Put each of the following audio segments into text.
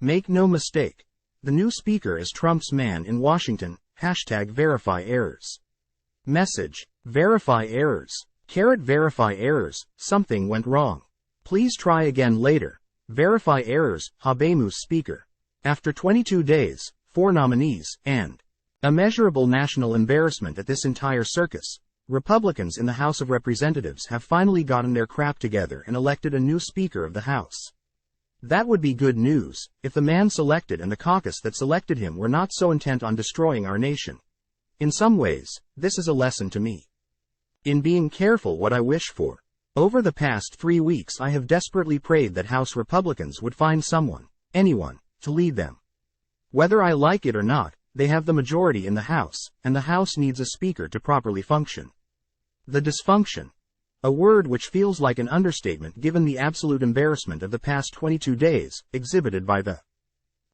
Make no mistake. The new speaker is Trump's man in Washington. #verifyErrors. Message. Verify errors. Verify errors. Something went wrong. Please try again later. Verify errors. Habemus Speaker. After 22 days, 4 nominees, and immeasurable national embarrassment at this entire circus, Republicans in the House of Representatives have finally gotten their crap together and elected a new Speaker of the House. That would be good news, if the man selected and the caucus that selected him were not so intent on destroying our nation. In some ways, this is a lesson to me in being careful what I wish for. Over the past 3 weeks I have desperately prayed that House Republicans would find someone, anyone, to lead them. Whether I like it or not, they have the majority in the House, and the House needs a speaker to properly function. The dysfunction. A word which feels like an understatement given the absolute embarrassment of the past 22 days, exhibited by the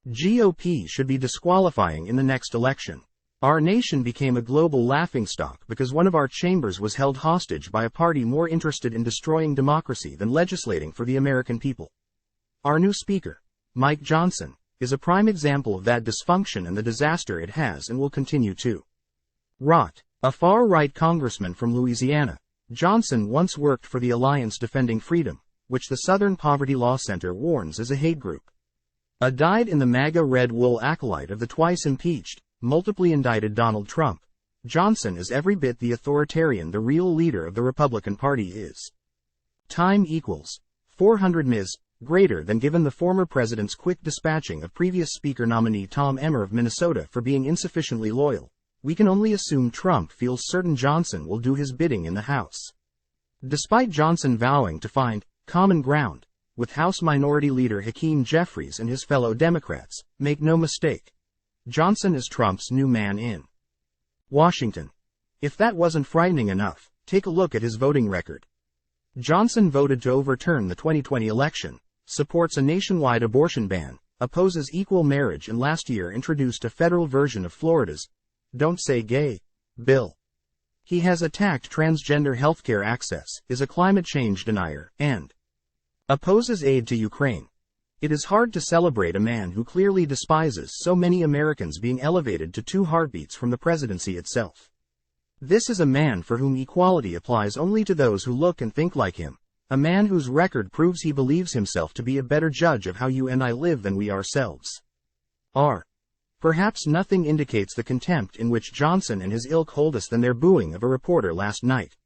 GOP, should be disqualifying in the next election. Our nation became a global laughingstock because one of our chambers was held hostage by a party more interested in destroying democracy than legislating for the American people. Our new speaker, Mike Johnson, is a prime example of that dysfunction and the disaster it has and will continue to rot. A far-right congressman from Louisiana, Johnson once worked for the Alliance Defending Freedom, which the Southern Poverty Law Center warns is a hate group. A dyed-in-the-MAGA red wool acolyte of the twice-impeached, multiply indicted Donald Trump, Johnson is every bit the authoritarian the real leader of the Republican Party is. Time equals 400 ms. Greater than given the former president's quick dispatching of previous Speaker nominee Tom Emmer of Minnesota for being insufficiently loyal. We can only assume Trump feels certain Johnson will do his bidding in the House. Despite Johnson vowing to find common ground with House Minority Leader Hakeem Jeffries and his fellow Democrats, make no mistake, Johnson is Trump's new man in Washington. If that wasn't frightening enough, take a look at his voting record. Johnson voted to overturn the 2020 election, supports a nationwide abortion ban, opposes equal marriage, and last year introduced a federal version of Florida's Don't Say Gay bill. He has attacked transgender healthcare access, is a climate change denier, and opposes aid to Ukraine. It is hard to celebrate a man who clearly despises so many Americans being elevated to 2 heartbeats from the presidency itself. This is a man for whom equality applies only to those who look and think like him, a man whose record proves he believes himself to be a better judge of how you and I live than we ourselves are. Perhaps nothing indicates the contempt in which Johnson and his ilk hold us than their booing of a reporter last night.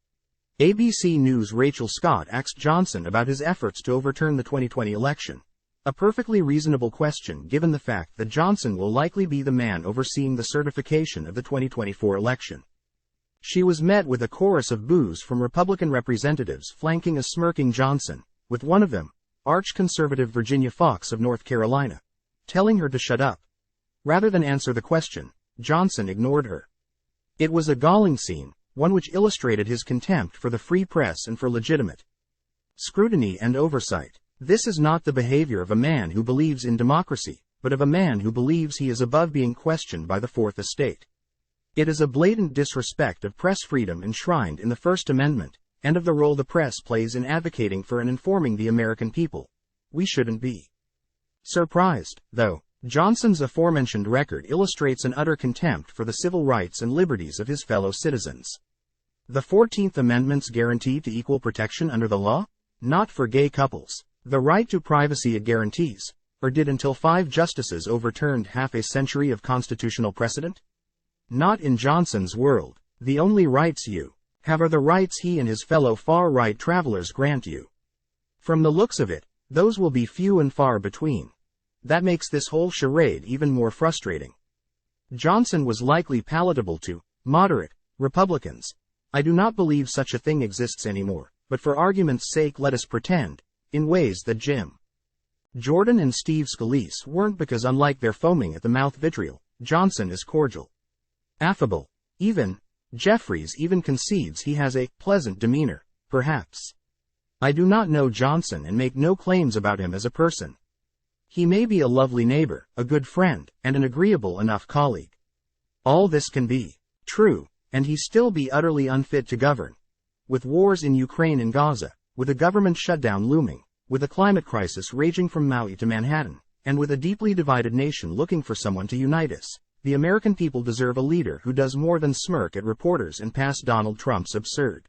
ABC News' Rachel Scott asked Johnson about his efforts to overturn the 2020 election. A perfectly reasonable question given the fact that Johnson will likely be the man overseeing the certification of the 2024 election. She was met with a chorus of boos from Republican representatives flanking a smirking Johnson, with one of them, arch-conservative Virginia Foxx of North Carolina, telling her to shut up. Rather than answer the question, Johnson ignored her. It was a galling scene, one which illustrated his contempt for the free press and for legitimate scrutiny and oversight. This is not the behavior of a man who believes in democracy, but of a man who believes he is above being questioned by the Fourth Estate. It is a blatant disrespect of press freedom enshrined in the First Amendment, and of the role the press plays in advocating for and informing the American people. We shouldn't be surprised, though. Johnson's aforementioned record illustrates an utter contempt for the civil rights and liberties of his fellow citizens. The 14th Amendment's guarantee to equal protection under the law? Not for gay couples. The right to privacy it guarantees, or did until 5 justices overturned half a century of constitutional precedent? Not in Johnson's world. The only rights you have are the rights he and his fellow far-right travelers grant you. From the looks of it, those will be few and far between. That makes this whole charade even more frustrating. Johnson was likely palatable to moderate Republicans. I do not believe such a thing exists anymore, but for argument's sake let us pretend, in ways that Jim Jordan and Steve Scalise weren't, because unlike their foaming at the mouth vitriol, Johnson is cordial, affable. Even Jeffries even concedes he has a pleasant demeanor, perhaps. I do not know Johnson and make no claims about him as a person. He may be a lovely neighbor, a good friend, and an agreeable enough colleague. All this can be true, and he still be utterly unfit to govern. With wars in Ukraine and Gaza, with a government shutdown looming, with a climate crisis raging from Maui to Manhattan, And with a deeply divided nation looking for someone to unite us, the American people deserve a leader who does more than smirk at reporters and pass Donald Trump's absurd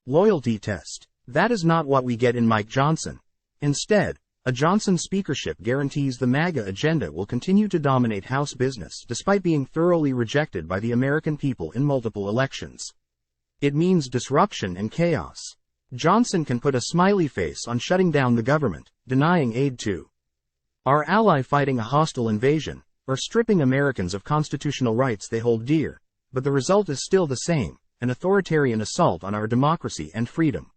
loyalty test. That is not what we get in Mike Johnson. Instead, a Johnson speakership guarantees the MAGA agenda will continue to dominate House business despite being thoroughly rejected by the American people in multiple elections. It means disruption and chaos. Johnson can put a smiley face on shutting down the government, denying aid to our ally fighting a hostile invasion, or stripping Americans of constitutional rights they hold dear, but the result is still the same, an authoritarian assault on our democracy and freedom.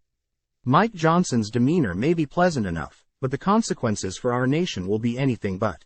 Mike Johnson's demeanor may be pleasant enough, but the consequences for our nation will be anything but.